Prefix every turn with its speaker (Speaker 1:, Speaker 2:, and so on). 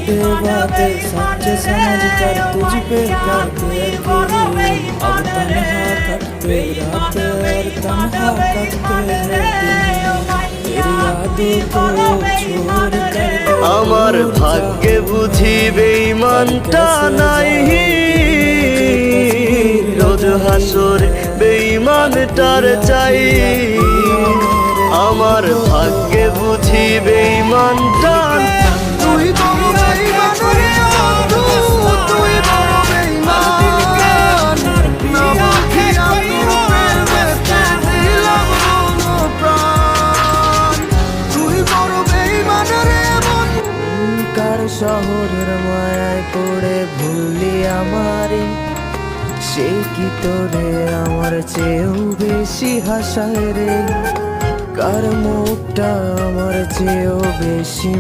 Speaker 1: पे बातें सच समझ कर तुझ पे करते थे। अब तन्हा कटते रात और तन्हा कटते हैं दिन, तेरी यादों को छोड़ कर
Speaker 2: আমার ভাগ্যে বুঝি বেঈমানটা নাই, রোজ হাসর বেঈমানটার চাই। আমার ভাগ্যে বুঝি বেঈমানটা তুই বড় বেঈমান রে বন্ধু, তুই বড় বেঈমান। না বুঝিয়া প্রেমেতে দিলাম প্রাণ, তুই বড় বেঈমান রে বন্ধু।
Speaker 1: কার শহরের মায়ায় পড়ে ভুলি আমারে, সে কি তোরে আমার চেয়েও বেশি হাসায় রে। কার মুখটা আমার চেয়েও বেশি